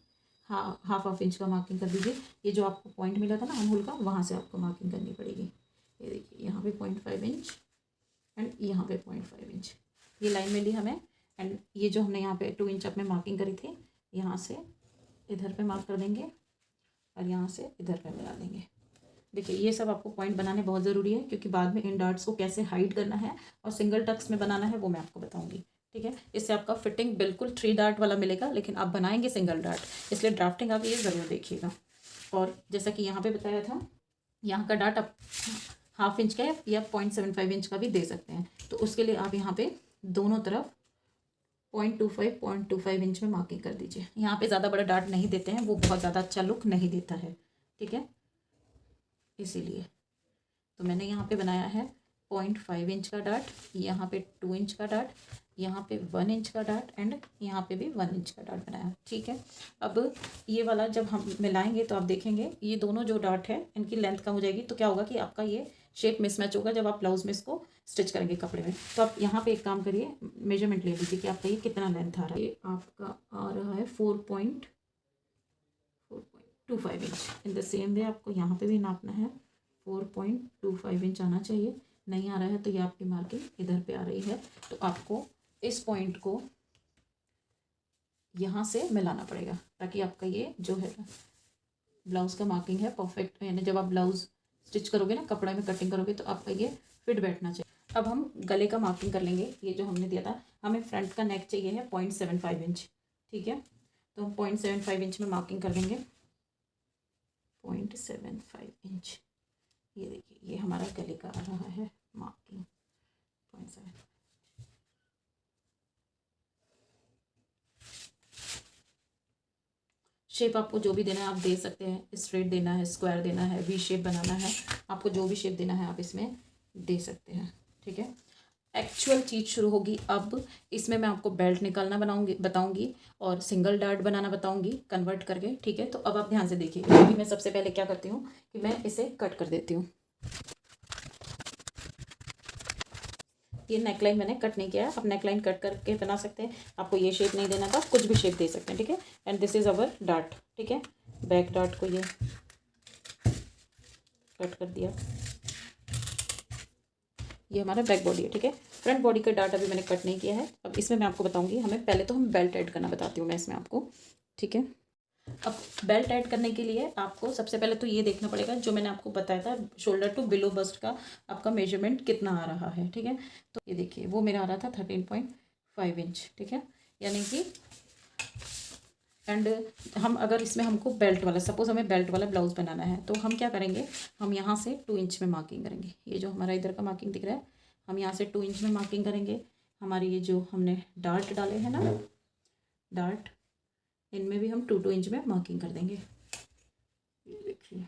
हाफ इंच का मार्किंग कर दीजिए। ये जो आपको पॉइंट मिला था ना आर्म होल का, वहाँ से आपको मार्किंग करनी पड़ेगी। ये देखिए, यहाँ पे 0.5 इंच एंड यहाँ पे 0.5 इंच, ये लाइन मिली हमें। एंड ये जो हमने यहाँ पे 2 इंच अपने मार्किंग करी थी, यहाँ से इधर पे मार्क कर देंगे और यहाँ से इधर पे मिला देंगे। देखिए, ये सब आपको पॉइंट बनाने बहुत ज़रूरी है, क्योंकि बाद में इन डार्ट्स को कैसे हाइड करना है और सिंगल टक्स में बनाना है वो मैं आपको बताऊंगी, ठीक है। इससे आपका फिटिंग बिल्कुल 3 डार्ट वाला मिलेगा, लेकिन आप बनाएंगे सिंगल डार्ट, इसलिए ड्राफ्टिंग आप ये ज़रूर देखिएगा। और जैसा कि यहाँ पे बताया था, यहाँ का डार्ट आप हाफ इंच का या 0.75 इंच का भी दे सकते हैं। तो उसके लिए आप यहाँ पे दोनों तरफ 0.25 इंच में मार्किंग कर दीजिए। यहाँ पे ज़्यादा बड़ा डार्ट नहीं देते हैं, वो बहुत ज़्यादा अच्छा लुक नहीं देता है, ठीक है। इसीलिए तो मैंने यहाँ पे बनाया है 0.5 इंच का डार्ट, यहाँ पे 2 इंच का डार्ट, यहाँ पे 1 इंच का डार्ट, एंड यहाँ पे भी 1 इंच का डार्ट बनाया, ठीक है। अब ये वाला जब हम मिलाएंगे तो आप देखेंगे ये दोनों जो डार्ट है इनकी लेंथ कम हो जाएगी। तो क्या होगा कि आपका ये शेप मिसमैच होगा जब आप ब्लाउज में इसको स्टिच करेंगे कपड़े में। तो आप यहाँ पे एक काम करिए, मेजरमेंट ले लीजिए कि आपका ये कितना लेंथ आ रहा है। ये आपका आ रहा है 4.25 इंच। इन द सेम वे आपको यहाँ पे भी नापना है, 4.25 इंच आना चाहिए। नहीं आ रहा है तो ये आपकी मार्किंग इधर पे आ रही है, तो आपको इस पॉइंट को यहाँ से मिलाना पड़ेगा, ताकि आपका ये जो है ब्लाउज़ का मार्किंग है परफेक्ट, यानी जब आप ब्लाउज़ स्टिच करोगे ना, कपड़े में कटिंग करोगे, तो आपका ये फिट बैठना चाहिए। अब हम गले का मार्किंग कर लेंगे। ये जो हमने दिया था, हमें फ्रंट का नेक चाहिए है 0.75 इंच, ठीक है। तो हम 0.75 इंच में मार्किंग कर देंगे, 0.75 इंच। ये देखिए, ये हमारा गले का आ रहा है मार्किंग 0.75। शेप आपको जो भी देना है आप दे सकते हैं, स्ट्रेट देना है, स्क्वायर देना है, वी शेप बनाना है, आपको जो भी शेप देना है आप इसमें दे सकते हैं, ठीक है। एक्चुअल चीज़ शुरू होगी अब। इसमें मैं आपको बेल्ट निकालना बताऊंगी और सिंगल डार्ट बनाना बताऊंगी कन्वर्ट करके, ठीक है। तो अब आप ध्यान से देखिए। अभी मैं सबसे पहले क्या करती हूँ कि मैं इसे कट कर देती हूँ। ये नेकलाइन मैंने कट नहीं किया है, आप नेकलाइन कट करके बना सकते हैं। आपको ये शेप नहीं देना था, कुछ भी शेप दे सकते हैं, ठीक है। And this is our dart, ठीक है। बैक डार्ट को ये कट कर दिया, ये हमारा बैक बॉडी है, ठीक है। फ्रंट बॉडी का डार्ट अभी मैंने कट नहीं किया है। अब इसमें मैं आपको बताऊंगी, हमें पहले तो हम बेल्ट ऐड करना बताती हूँ मैं इसमें आपको, ठीक है। अब बेल्ट ऐड करने के लिए आपको सबसे पहले तो ये देखना पड़ेगा, जो मैंने आपको बताया था शोल्डर टू बिलो बस्ट का आपका मेजरमेंट कितना आ रहा है, ठीक है। तो ये देखिए वो मेरा आ रहा था 13.5 इंच, ठीक है। यानी कि एंड हम अगर इसमें हमको बेल्ट वाला, सपोज हमें बेल्ट वाला ब्लाउज बनाना है, तो हम क्या करेंगे, हम यहाँ से 2 इंच में मार्किंग करेंगे। ये जो हमारा इधर का मार्किंग दिख रहा है, हम यहाँ से 2 इंच में मार्किंग करेंगे। हमारे ये जो हमने डार्ट डाले हैं ना, डार्ट, इनमें भी हम 2-2 इंच में मार्किंग कर देंगे। ये देखिए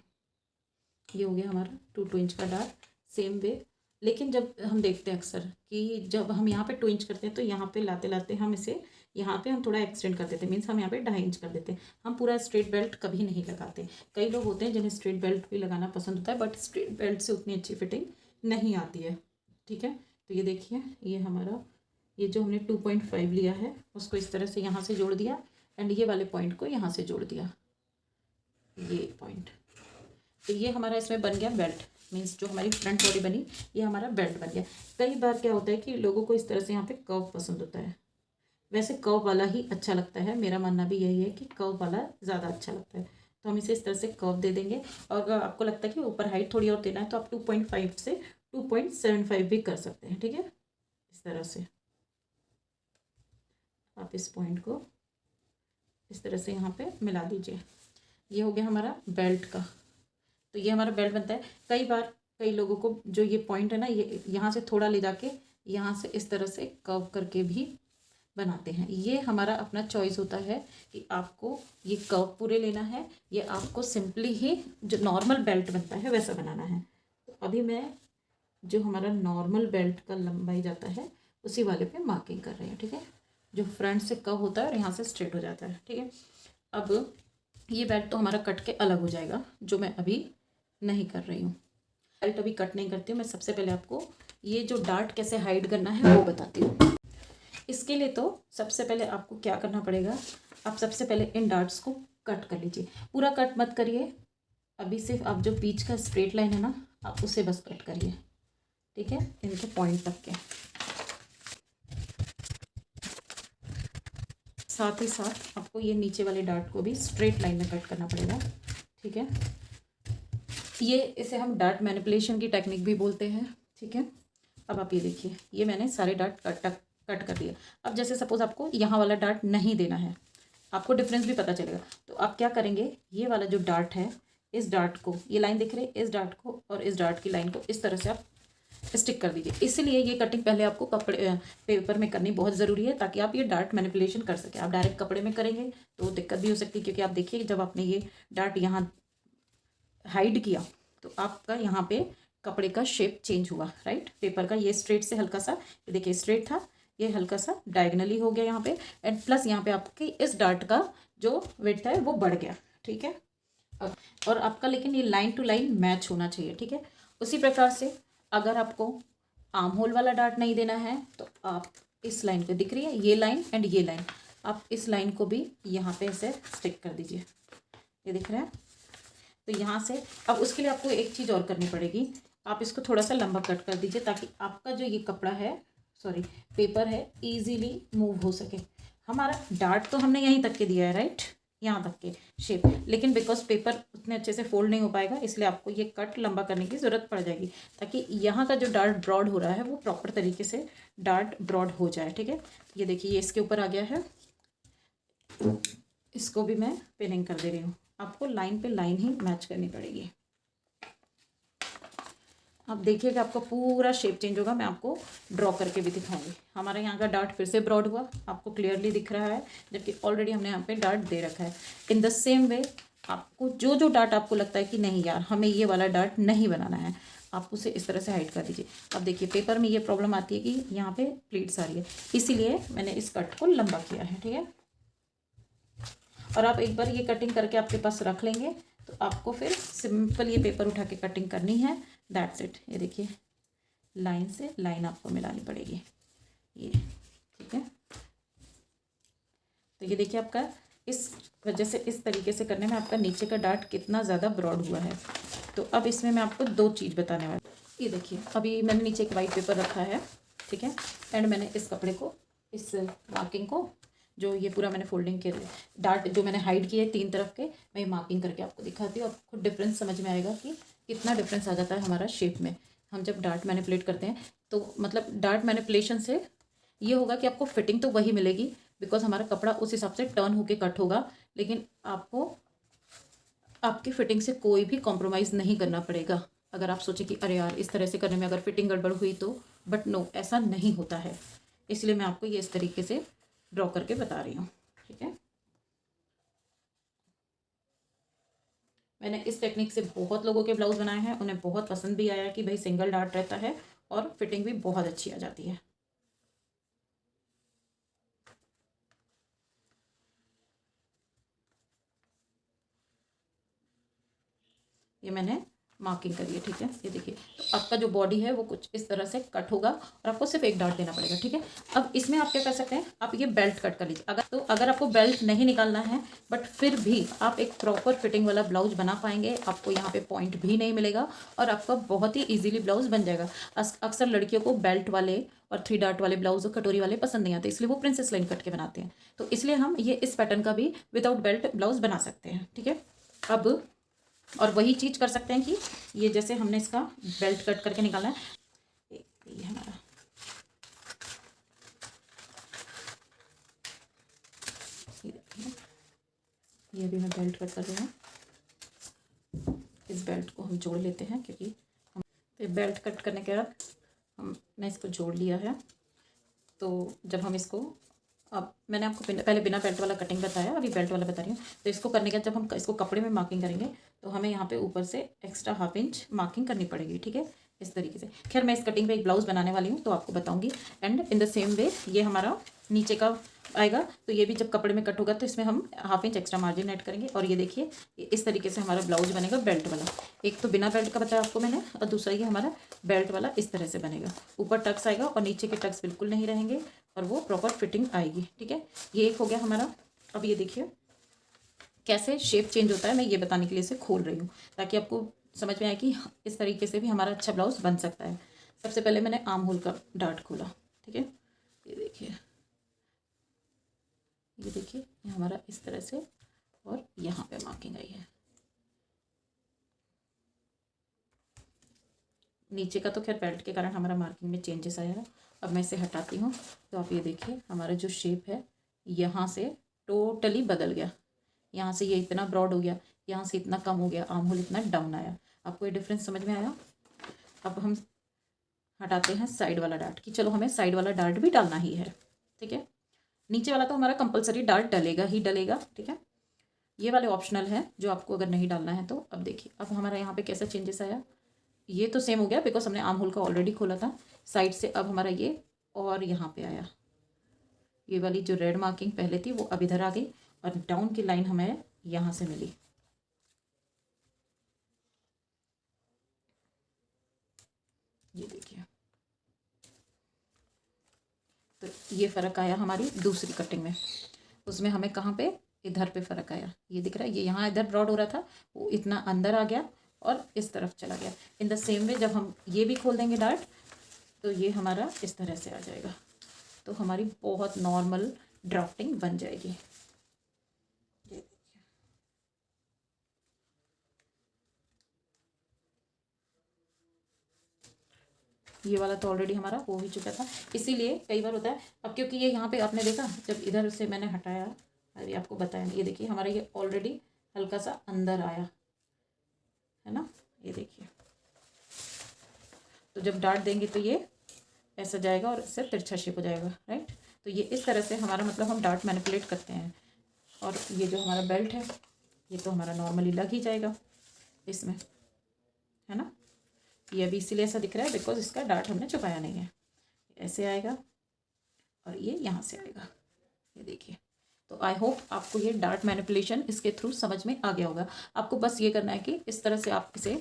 ये हो गया हमारा 2-2 इंच का डार्ट। सेम वे, लेकिन जब हम देखते हैं अक्सर कि जब हम यहाँ पे 2 इंच करते हैं तो यहाँ पे लाते लाते हम इसे यहाँ पे हम थोड़ा एक्सटेंड कर देते हैं, मीन्स हम यहाँ पे 2.5 इंच कर देते हैं। हम पूरा स्ट्रेट बेल्ट कभी नहीं लगाते। कई लोग होते हैं जिन्हें स्ट्रेट बेल्ट भी लगाना पसंद होता है, बट स्ट्रेट बेल्ट से उतनी अच्छी फिटिंग नहीं आती है, ठीक है। तो ये देखिए ये हमारा, ये जो हमने 2.5 लिया है उसको इस तरह से यहाँ से जोड़ दिया एंड ये वाले पॉइंट को यहाँ से जोड़ दिया, ये पॉइंट। तो ये हमारा इसमें बन गया बेल्ट, मीन्स जो हमारी फ्रंट बॉडी बनी ये हमारा बेल्ट बन गया। कई बार क्या होता है कि लोगों को इस तरह से यहाँ पे कर्व पसंद होता है। वैसे कर्व वाला ही अच्छा लगता है, मेरा मानना भी यही है कि कर्व वाला ज़्यादा अच्छा लगता है। तो हम इसे इस तरह से कर्व दे देंगे। और अगर आपको लगता है कि ऊपर हाइट थोड़ी और देना है तो आप 2.5 से 2.75 भी कर सकते हैं, ठीक है। इस तरह से आप इस पॉइंट को इस तरह से यहाँ पे मिला दीजिए। ये हो गया हमारा बेल्ट का। तो ये हमारा बेल्ट बनता है। कई बार कई लोगों को जो ये पॉइंट है ना, ये यहाँ से थोड़ा ले जाके यहाँ से इस तरह से कर्व करके भी बनाते हैं। ये हमारा अपना चॉइस होता है कि आपको ये कर्व पूरे लेना है या आपको सिंपली ही जो नॉर्मल बेल्ट बनता है वैसा बनाना है। तो अभी मैं जो हमारा नॉर्मल बेल्ट का लंबाई जाता है उसी वाले पे मार्किंग कर रही हूँ, ठीक है। जो फ्रंट से कर्व होता है और यहाँ से स्ट्रेट हो जाता है, ठीक है। अब ये बेल्ट तो हमारा कट के अलग हो जाएगा, जो मैं अभी नहीं कर रही हूँ। बेल्ट अभी कट नहीं करती हूँ मैं। सबसे पहले आपको ये जो डार्ट कैसे हाइड करना है वो बताती हूँ। इसके लिए तो सबसे पहले आपको क्या करना पड़ेगा, आप सबसे पहले इन डार्ट्स को कट कर लीजिए। पूरा कट मत करिए, अभी सिर्फ आप जो बीच का स्ट्रेट लाइन है ना, आप उसे बस कट करिए, ठीक है, इनके पॉइंट तक के। साथ ही साथ आपको ये नीचे वाले डार्ट को भी स्ट्रेट लाइन में कट करना पड़ेगा, ठीक है। ये इसे हम डार्ट मैनिपुलेशन की टेक्निक भी बोलते हैं, ठीक है। अब आप ये देखिए, ये मैंने सारे डार्ट कट कर दिया। अब जैसे सपोज आपको यहाँ वाला डार्ट नहीं देना है, आपको डिफरेंस भी पता चलेगा। तो आप क्या करेंगे, ये वाला जो डार्ट है, इस डार्ट को, ये लाइन दिख रही है, इस डार्ट को और इस डार्ट की लाइन को इस तरह से आप स्टिक कर दीजिए। इसलिए ये कटिंग पहले आपको कपड़े पेपर में करनी बहुत ज़रूरी है, ताकि आप ये डार्ट मैनिपुलेशन कर सकें। आप डायरेक्ट कपड़े में करेंगे तो दिक्कत भी हो सकती है, क्योंकि आप देखिए जब आपने ये डार्ट यहाँ हाइड किया तो आपका यहाँ पे कपड़े का शेप चेंज हुआ, राइट। पेपर का ये स्ट्रेट से हल्का सा, ये देखिए स्ट्रेट था, ये हल्का सा डायगनली हो गया यहाँ पे, एंड प्लस यहाँ पे आपकी इस डार्ट का जो विड्थ है वो बढ़ गया, ठीक है। और आपका लेकिन ये लाइन टू लाइन मैच होना चाहिए, ठीक है। उसी प्रकार से अगर आपको आर्म होल वाला डार्ट नहीं देना है तो आप इस लाइन को, दिख रही है ये लाइन एंड ये लाइन, आप इस लाइन को भी यहाँ पे ऐसे स्टिक कर दीजिए, ये दिख रहा है। तो यहाँ से अब उसके लिए आपको एक चीज़ और करनी पड़ेगी, आप इसको थोड़ा सा लंबा कट कर दीजिए, ताकि आपका जो ये कपड़ा है, सॉरी पेपर है, इजीली मूव हो सके। हमारा डार्ट तो हमने यहीं तक के दिया है, राइट, यहाँ तक के शेप, लेकिन बिकॉज पेपर उतने अच्छे से फोल्ड नहीं हो पाएगा, इसलिए आपको ये कट लंबा करने की ज़रूरत पड़ जाएगी, ताकि यहाँ का जो डार्ट ब्रॉड हो रहा है वो प्रॉपर तरीके से डार्ट ब्रॉड हो जाए, ठीक है। ये देखिए ये इसके ऊपर आ गया है, इसको भी मैं पिनिंग कर दे रही हूँ। आपको लाइन पे लाइन ही मैच करनी पड़ेगी। आप देखिएगा आपका पूरा शेप चेंज होगा, मैं आपको ड्रॉ करके भी दिखाऊंगी। हमारे यहाँ का डार्ट फिर से ब्रॉड हुआ, आपको क्लियरली दिख रहा है, जबकि ऑलरेडी हमने यहाँ पे डार्ट दे रखा है। इन द सेम वे आपको जो जो डार्ट आपको लगता है कि नहीं यार हमें ये वाला डार्ट नहीं बनाना है, आप उसे इस तरह से हाइड कर दीजिए। अब देखिए पेपर में ये प्रॉब्लम आती है कि यहाँ पे प्लीट्स आ रही है, इसीलिए मैंने इस कट को लंबा किया है, ठीक है। और आप एक बार ये कटिंग करके आपके पास रख लेंगे तो आपको फिर सिंपल ये पेपर उठा के कटिंग करनी है, दैट्स इट। ये देखिए लाइन से लाइन आपको मिलानी पड़ेगी, ये ठीक है। तो ये देखिए आपका इस वजह से इस तरीके से करने में आपका नीचे का डार्ट कितना ज़्यादा ब्रॉड हुआ है। तो अब इसमें मैं आपको दो चीज़ बताने वाली। ये देखिए अभी मैंने नीचे एक वाइट पेपर रखा है, ठीक है, एंड मैंने इस कपड़े को, इस मार्किंग को, जो ये पूरा मैंने फोल्डिंग के डार्ट जो मैंने हाइड किए 3 तरफ के, मैं मार्किंग करके आपको दिखाती हूँ। आपको डिफरेंस समझ में आएगा कि कितना डिफरेंस आ जाता है हमारा शेप में। हम जब डार्ट मैनिपुलेट करते हैं तो मतलब डार्ट मैनिपुलेशन से ये होगा कि आपको फिटिंग तो वही मिलेगी, बिकॉज हमारा कपड़ा उस हिसाब से टर्न होके कट होगा, लेकिन आपको आपकी फिटिंग से कोई भी कॉम्प्रोमाइज़ नहीं करना पड़ेगा। अगर आप सोचें कि अरे यार इस तरह से करने में अगर फिटिंग गड़बड़ हुई तो, बट नो, ऐसा नहीं होता है। इसलिए मैं आपको ये इस तरीके से ड्रॉ करके बता रही हूँ, ठीक है। मैंने इस टेक्निक से बहुत लोगों के ब्लाउज बनाए हैं, उन्हें बहुत पसंद भी आया कि भाई सिंगल डार्ट रहता है और फिटिंग भी बहुत अच्छी आ जाती है। ये मैंने मार्किंग करी है, ठीक है। ये देखिए तो आपका जो बॉडी है वो कुछ इस तरह से कट होगा और आपको सिर्फ एक डार्ट देना पड़ेगा, ठीक है। अब इसमें आप क्या कर सकते हैं, आप ये बेल्ट कट कर लीजिए। अगर आपको बेल्ट नहीं निकालना है बट फिर भी आप एक प्रॉपर फिटिंग वाला ब्लाउज बना पाएंगे, आपको यहाँ पे पॉइंट भी नहीं मिलेगा और आपका बहुत ही ईजिली ब्लाउज बन जाएगा। अक्सर लड़कियों को बेल्ट वाले और 3 डार्ट वाले ब्लाउज और कटोरी वाले पसंद नहीं आते, इसलिए वो प्रिंसेस लाइन कट के बनाते हैं। तो इसलिए हम ये इस पैटर्न का भी विदाउट बेल्ट ब्लाउज बना सकते हैं, ठीक है। अब और वही चीज़ कर सकते हैं कि ये जैसे हमने इसका बेल्ट कट करके निकाला है, ये हमारा ये भी मैं बेल्ट कट कर रही हूँ। इस बेल्ट को हम जोड़ लेते हैं क्योंकि हम तो बेल्ट कट करने के बाद हमने इसको जोड़ लिया है। तो जब हम इसको, अब मैंने आपको पहले बिना बेल्ट वाला कटिंग बताया, अभी बेल्ट वाला बता रही हूँ। तो इसको करने के बाद जब हम इसको कपड़े में मार्किंग करेंगे तो हमें यहाँ पे ऊपर से एक्स्ट्रा ½ इंच मार्किंग करनी पड़ेगी, ठीक है, इस तरीके से। खैर मैं इस कटिंग पे एक ब्लाउज बनाने वाली हूँ तो आपको बताऊँगी। एंड इन द सेम वे ये हमारा नीचे का आएगा, तो ये भी जब कपड़े में कट होगा तो इसमें हम ½ इंच एक्स्ट्रा मार्जिन ऐड करेंगे। और ये देखिए इस तरीके से हमारा ब्लाउज बनेगा बेल्ट वाला। एक तो बिना बेल्ट का बताया आपको मैंने, और दूसरा ये हमारा बेल्ट वाला इस तरह से बनेगा। ऊपर टक्स आएगा और नीचे के टक्स बिल्कुल नहीं रहेंगे और वो प्रॉपर फिटिंग आएगी, ठीक है। ये एक हो गया हमारा। अब ये देखिए कैसे शेप चेंज होता है, मैं ये बताने के लिए इसे खोल रही हूँ ताकि आपको समझ में आए कि इस तरीके से भी हमारा अच्छा ब्लाउज बन सकता है। सबसे पहले मैंने आर्म होल का डार्ट खोला, ठीक है। ये देखिए ये हमारा इस तरह से, और यहाँ पे मार्किंग आई है। नीचे का तो खैर बेल्ट के कारण हमारा मार्किंग में चेंजेस आया है। अब मैं इसे हटाती हूँ तो आप ये देखिए हमारा जो शेप है यहाँ से टोटली बदल गया। यहाँ से ये इतना ब्रॉड हो गया, यहाँ से इतना कम हो गया, आर्म होल इतना डाउन आया। आपको ये डिफरेंस समझ में आया। अब हम हटाते हैं साइड वाला डार्ट कि चलो हमें साइड वाला डार्ट भी डालना ही है, ठीक है। नीचे वाला तो हमारा कंपलसरी डार्ट डलेगा ही डलेगा, ठीक है। ये वाले ऑप्शनल है जो आपको अगर नहीं डालना है तो। अब देखिए अब हमारा यहाँ पे कैसा चेंजेस आया। ये तो सेम हो गया बिकॉज हमने आर्म होल का ऑलरेडी खोला था साइड से। अब हमारा ये और यहाँ पे आया, ये वाली जो रेड मार्किंग पहले थी वो अब इधर आ गई और डाउन की लाइन हमें यहाँ से मिली। ये देखिए तो ये फ़र्क आया हमारी दूसरी कटिंग में। उसमें हमें कहाँ पे, इधर पे फ़र्क आया। ये दिख रहा है, ये यहाँ इधर ब्रॉड हो रहा था, वो इतना अंदर आ गया और इस तरफ चला गया। इन द सेम वे जब हम ये भी खोल देंगे डार्ट तो ये हमारा इस तरह से आ जाएगा। तो हमारी बहुत नॉर्मल ड्राफ्टिंग बन जाएगी। ये वाला तो ऑलरेडी हमारा हो ही चुका था, इसीलिए कई बार होता है। अब क्योंकि ये यहाँ पे आपने देखा जब इधर से मैंने हटाया, अभी आपको बताया, ये देखिए हमारा ये ऑलरेडी हल्का सा अंदर आया है ना। ये देखिए तो जब डार्ट देंगे तो ये ऐसा जाएगा और इससे तिरछा शेप हो जाएगा, राइट। तो ये इस तरह से हमारा मतलब हम डार्ट मैनिपुलेट करते हैं। और ये जो हमारा बेल्ट है ये तो हमारा नॉर्मली लग ही जाएगा इसमें, है ना। ये अभी इसीलिए ऐसा दिख रहा है बिकॉज इसका डार्ट हमने छुपाया नहीं है। ऐसे आएगा और ये यहाँ से आएगा, ये देखिए। तो आई होप आपको ये डार्ट मैनिपुलेशन इसके थ्रू समझ में आ गया होगा। आपको बस ये करना है कि इस तरह से आप इसे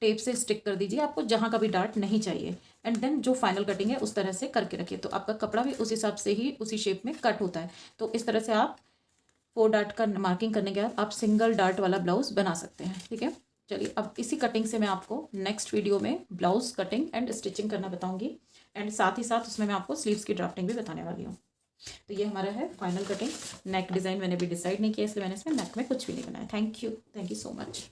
टेप से स्टिक कर दीजिए आपको जहाँ का भी डार्ट नहीं चाहिए, एंड देन जो फाइनल कटिंग है उस तरह से करके रखिए, तो आपका कपड़ा भी उस हिसाब से ही उसी शेप में कट होता है। तो इस तरह से आप 4 डार्ट का मार्किंग करने के बाद आप सिंगल डार्ट वाला ब्लाउज बना सकते हैं। ठीक है, चलिए अब इसी कटिंग से मैं आपको नेक्स्ट वीडियो में ब्लाउज कटिंग एंड स्टिचिंग करना बताऊंगी, एंड साथ ही साथ उसमें मैं आपको स्लीव्स की ड्राफ्टिंग भी बताने वाली हूँ। तो ये हमारा है फाइनल कटिंग। नेक डिज़ाइन मैंने भी डिसाइड नहीं किया, इसलिए मैंने इसमें नेक में कुछ भी नहीं बनाया। Thank you so much.